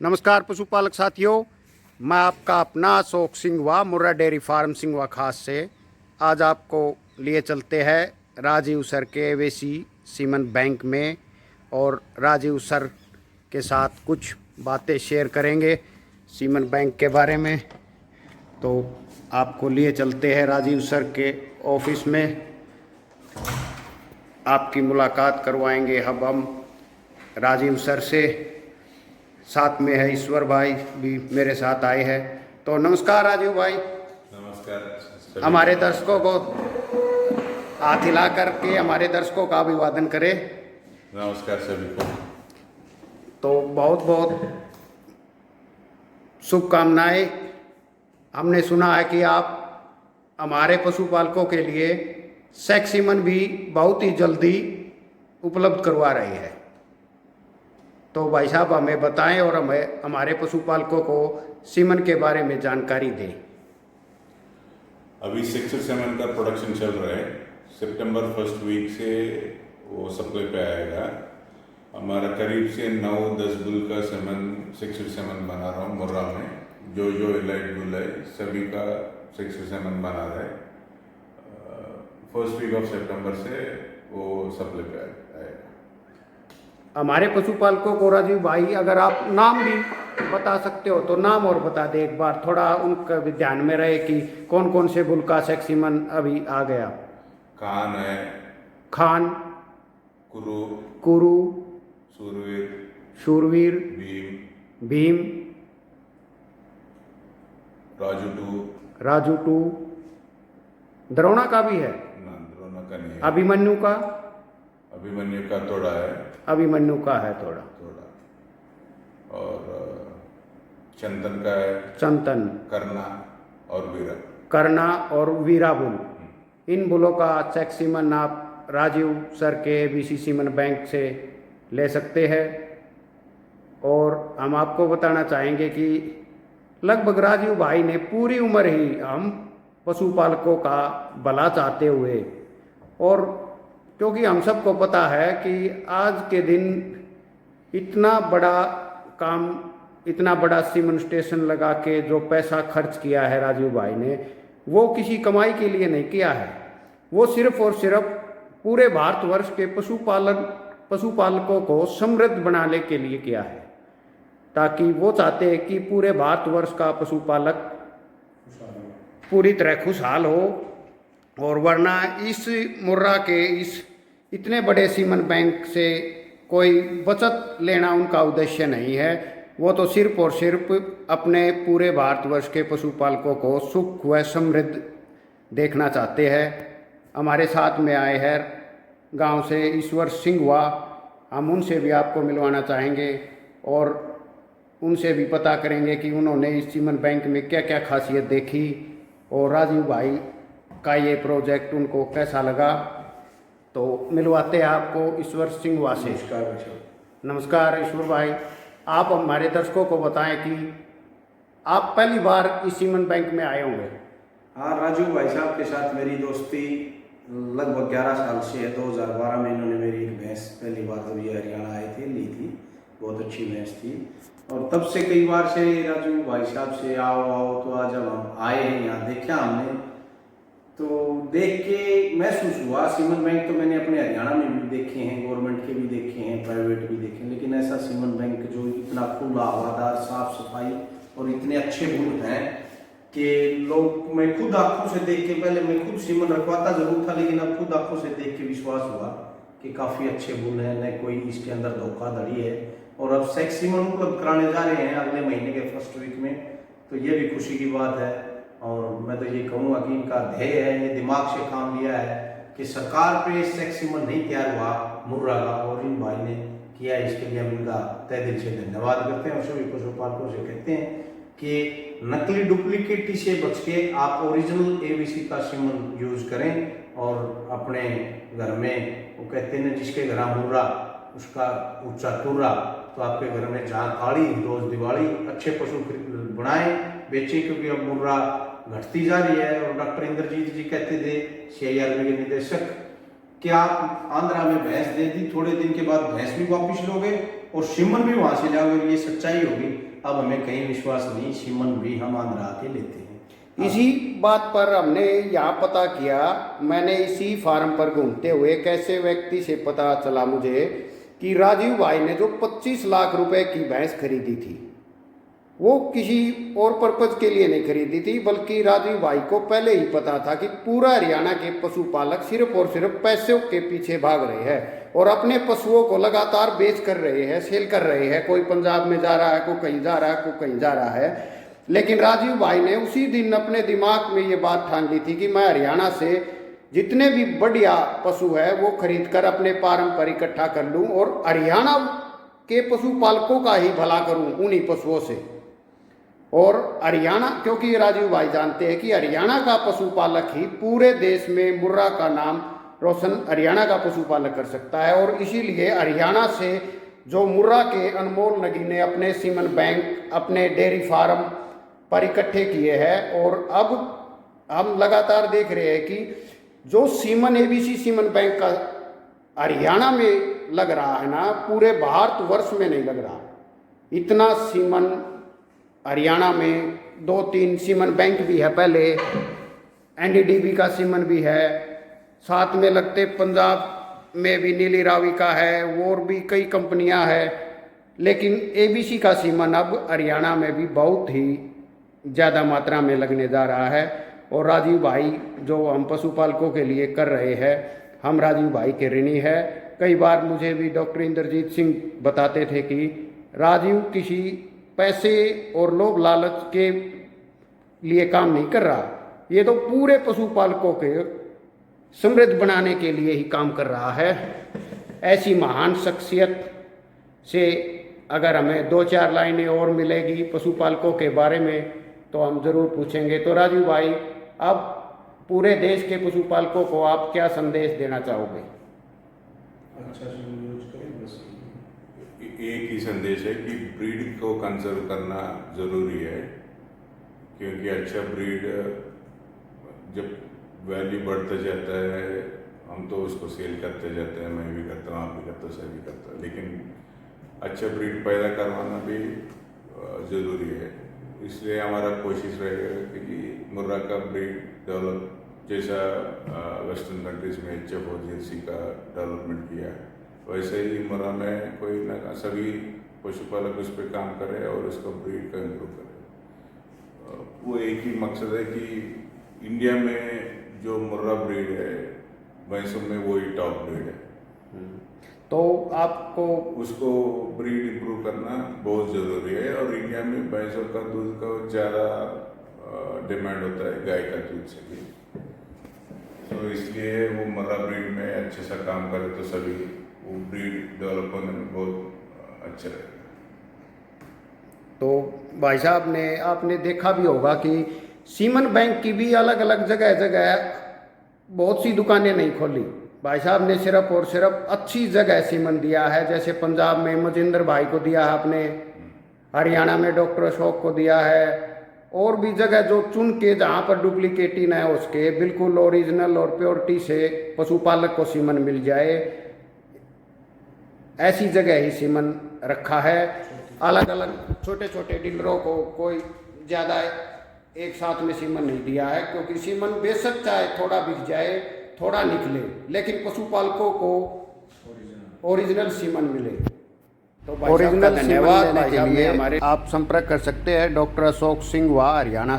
नमस्कार पशुपालक साथियों, मैं आपका अपना अशोक सिंघवा मुर्रा डेयरी फार्म सिंघवा खास से आज आपको लिए चलते हैं राजीव सर के एवेसी सीमन बैंक में और राजीव सर के साथ कुछ बातें शेयर करेंगे सीमन बैंक के बारे में। तो आपको लिए चलते हैं राजीव सर के ऑफिस में, आपकी मुलाकात करवाएंगे अब हम राजीव सर से। साथ में है ईश्वर भाई भी मेरे साथ आए हैं। तो नमस्कार राजीव भाई। नमस्कार। हमारे दर्शकों को हाथ हिला करके हमारे दर्शकों का अभिवादन करें। नमस्कार सभी को। तो बहुत बहुत शुभकामनाएं। हमने सुना है कि आप हमारे पशुपालकों के लिए सेक्सीमन भी बहुत ही जल्दी उपलब्ध करवा रहे हैं। तो भाई साहब हमें बताएं और हमें हमारे पशुपालकों को सीमन के बारे में जानकारी दें। अभी 6 और 7 का प्रोडक्शन चल रहा है। सितंबर फर्स्ट वीक से वो सप्लाई पे आएगा। हमारा करीब से 9-10 बुल का सेमन 6 और 7 बना रहा हूँ मुर्रा में। जो एलाइट बुल है सभी का 6 और 7 बना रहा है। फर्स्ट वीक ऑफ सितंबर से वो सप्लाई पे आएगा। हमारे पशुपालकों को राजीव भाई अगर आप नाम भी बता सकते हो तो नाम और बता दे एक बार, थोड़ा उनका भी ध्यान में रहे कि कौन कौन से बुल का सेक्सीमन अभी आ गया। खान है, खान, कुरु, कुरु, सूरवीर, शूरवीर, भीम, भीम, राजू टू, द्रोणा का भी है, द्रोणा का नहीं है। अभिमन्यु का, अभिमन्यु का थोड़ा है, अभिमन्यु का है थोड़ा, और चंदन का है, चंदन, करना और वीरा, करना और वीरा बुल। इन बुलों का सेक्सीमन आप राजीव सर के एबीसी सीमन बैंक से ले सकते हैं। और हम आपको बताना चाहेंगे कि लगभग राजीव भाई ने पूरी उम्र ही हम पशुपालकों का भला चाहते हुए, और क्योंकि हम सबको पता है कि आज के दिन इतना बड़ा काम, इतना बड़ा सीमन स्टेशन लगा के जो पैसा खर्च किया है राजीव भाई ने, वो किसी कमाई के लिए नहीं किया है। वो सिर्फ और सिर्फ पूरे भारतवर्ष के पशुपालकों को समृद्ध बनाने के लिए किया है, ताकि वो चाहते हैं कि पूरे भारतवर्ष का पशुपालक पूरी तरह खुशहाल हो। और वरना इस मुर्रा के इस इतने बड़े सीमन बैंक से कोई बचत लेना उनका उद्देश्य नहीं है। वो तो सिर्फ और सिर्फ अपने पूरे भारतवर्ष के पशुपालकों को सुख व समृद्ध देखना चाहते हैं। हमारे साथ में आए हैं गांव से ईश्वर सिंघवा, हम उनसे भी आपको मिलवाना चाहेंगे और उनसे भी पता करेंगे कि उन्होंने इस सीमन बैंक में क्या क्या खासियत देखी और राजीव भाई का ये प्रोजेक्ट उनको कैसा लगा। तो मिलवाते हैं आपको ईश्वर सिंघवा से। नमस्कार ईश्वर भाई, आप हमारे दर्शकों को बताएं कि आप पहली बार इस सीमन बैंक में आए होंगे। हाँ, राजू भाई साहब के साथ मेरी दोस्ती लगभग 11 साल से है। 2012 में इन्होंने मेरी एक भैंस पहली बार जब ये हरियाणा आए थे ली थी, बहुत अच्छी भैंस थी। और तब से कई बार से राजू भाई साहब से आओ आओ, तो आज जब हम आए हैं यहाँ देखा हमने, तो देख के महसूस हुआ। सीमन बैंक तो मैंने अपने हरियाणा में भी देखे हैं, गवर्नमेंट के भी देखे हैं, प्राइवेट भी देखे हैं, लेकिन ऐसा सीमन बैंक जो इतना खुला हवादार, साफ सफाई और इतने अच्छे बुल हैं कि लोग, मैं खुद आंखों से देख के, पहले मैं खुद सीमन रखवाता जरूर था, लेकिन अब खुद आंखों से देख के विश्वास हुआ कि काफ़ी अच्छे बुल हैं, न कोई इसके अंदर धोखाधड़ी है। और अब सेक्सीमन उपलब्ध कराने जा रहे हैं अगले महीने के फर्स्ट वीक में, तो ये भी खुशी की बात है। और मैं तो ये कहूँगा कि इनका ध्येय है, ये दिमाग से काम लिया है कि सरकार पे सेक्सीमन नहीं तैयार हुआ मुर्रा का, और इन भाई ने किया, इसके लिए हम इनका तहे दिल से धन्यवाद करते हैं। और सभी पशुपालकों से कहते हैं कि नकली डुप्लीकेट से बच के आप ओरिजिनल एबीसी का सीमन यूज करें। और अपने घर में, वो कहते हैं जिसके घर मुर्रा उसका ऊंचा टुर्रा, तो आपके घर में जहाँ काली रोज दिवाली, अच्छे पशु बनाएं बेचें, क्योंकि अब मुर्रा घटती जा रही है। और डॉक्टर इंद्रजीत जी कहते थे, CIRB के निदेशक, कि आप आंध्रा में भैंस दे दी, थोड़े दिन के बाद भैंस भी वापिस लोगे और सीमन भी वहां से जाओगे, ये सच्चाई होगी। अब हमें कहीं विश्वास नहीं, सीमन भी हम आंध्रा आके लेते हैं। इसी बात पर हमने यहाँ पता किया, मैंने इसी फार्म पर घूमते हुए कैसे व्यक्ति से पता चला मुझे कि राजीव भाई ने जो 25 लाख रुपए की भैंस खरीदी थी, वो किसी और पर्पज के लिए नहीं खरीदी थी, बल्कि राजीव भाई को पहले ही पता था कि पूरा हरियाणा के पशुपालक सिर्फ और सिर्फ पैसों के पीछे भाग रहे हैं और अपने पशुओं को लगातार बेच कर रहे हैं, सेल कर रहे हैं। कोई पंजाब में जा रहा है, कोई कहीं जा रहा है, कोई कहीं जा रहा है। लेकिन राजीव भाई ने उसी दिन अपने दिमाग में ये बात ठान ली थी कि मैं हरियाणा से जितने भी बढ़िया पशु है वो खरीद कर अपने फार्म पर इकट्ठा कर लूँ और हरियाणा के पशुपालकों का ही भला करूँ उन्हीं पशुओं से। और हरियाणा, क्योंकि राजीव भाई जानते हैं कि हरियाणा का पशुपालक ही पूरे देश में मुर्रा का नाम रोशन हरियाणा का पशुपालक कर सकता है। और इसीलिए हरियाणा से जो मुर्रा के अनमोल नगीने अपने सीमन बैंक, अपने डेयरी फार्म पर इकट्ठे किए हैं। और अब हम लगातार देख रहे हैं कि जो सीमन ABC सीमन बैंक का हरियाणा में लग रहा है ना, पूरे भारतवर्ष में नहीं लग रहा। इतना सीमन हरियाणा में 2-3 सीमन बैंक भी है, पहले NDDB का सीमन भी है, साथ में लगते पंजाब में भी नीली रावी का है, और भी कई कंपनियां हैं। लेकिन ABC का सीमन अब हरियाणा में भी बहुत ही ज़्यादा मात्रा में लगने जा रहा है। और राजीव भाई जो हम पशुपालकों के लिए कर रहे हैं, हम राजीव भाई के ऋणी है। कई बार मुझे भी डॉक्टर इंद्रजीत सिंह बताते थे कि राजीव किसी पैसे और लोभ लालच के लिए काम नहीं कर रहा, ये तो पूरे पशुपालकों के समृद्ध बनाने के लिए ही काम कर रहा है। ऐसी महान शख्सियत से अगर हमें 2-4 लाइनें और मिलेगी पशुपालकों के बारे में तो हम ज़रूर पूछेंगे। तो राजीव भाई, अब पूरे देश के पशुपालकों को आप क्या संदेश देना चाहोगे? अच्छा से यूज करें बस। एक ही संदेश है कि ब्रीड को कंजर्व करना ज़रूरी है, क्योंकि अच्छा ब्रीड जब वैल्यू बढ़ता जाता है, हम तो उसको सेल करते जाते हैं, मैं भी करता हूँ, आप भी करते हो, सभी करता है, लेकिन अच्छा ब्रीड पैदा करवाना भी ज़रूरी है। इसलिए हमारा कोशिश रहेगा कि मुर्रा का ब्रीड डेवलप, जैसा वेस्टर्न कंट्रीज़ में HF और JC का डेवलपमेंट किया, वैसे ही मुर्रा में कोई ना सभी पशुपालक उस पर काम करें और उसको ब्रीड का इम्प्रूव करें। वो एक ही मकसद है कि इंडिया में जो मुर्रा ब्रीड है भैंसों में वही टॉप ब्रीड है, तो आपको उसको ब्रीड इम्प्रूव करना बहुत ज़रूरी है। और इंडिया में भैंसों का दूध का ज़्यादा डिमांड होता है गाय का दूध से भी, तो इसलिए वो मुर्रा ब्रीड में अच्छे सा काम करे तो सभी वो ब्रीड डेवलप होने में बहुत अच्छा रहेगा। तो भाई साहब ने आपने देखा भी होगा कि सीमन बैंक की भी अलग अलग जगह बहुत सी दुकानें नहीं खोली। भाई साहब ने सिर्फ और सिर्फ अच्छी जगह सीमन दिया है, जैसे पंजाब में मजिंदर भाई को दिया है आपने, हरियाणा में डॉक्टर अशोक को दिया है, और भी जगह जो चुन के जहाँ पर डुप्लीकेट ही न है उसके बिल्कुल ओरिजिनल और प्योरिटी से पशुपालक को सीमन मिल जाए, ऐसी जगह ही सीमन रखा है। अलग अलग छोटे छोटे डीलरों को कोई ज़्यादा एक साथ में सीमन नहीं दिया है, क्योंकि सीमन बेशक चाहे थोड़ा बिक जाए, थोड़ा निकले, लेकिन पशुपालकों को ओरिजिनल सीमन मिले। तो ओरिजिनल धन्यवाद देने के लिए हमारे आप संपर्क कर सकते हैं डॉक्टर अशोक सिंह व हरियाणा।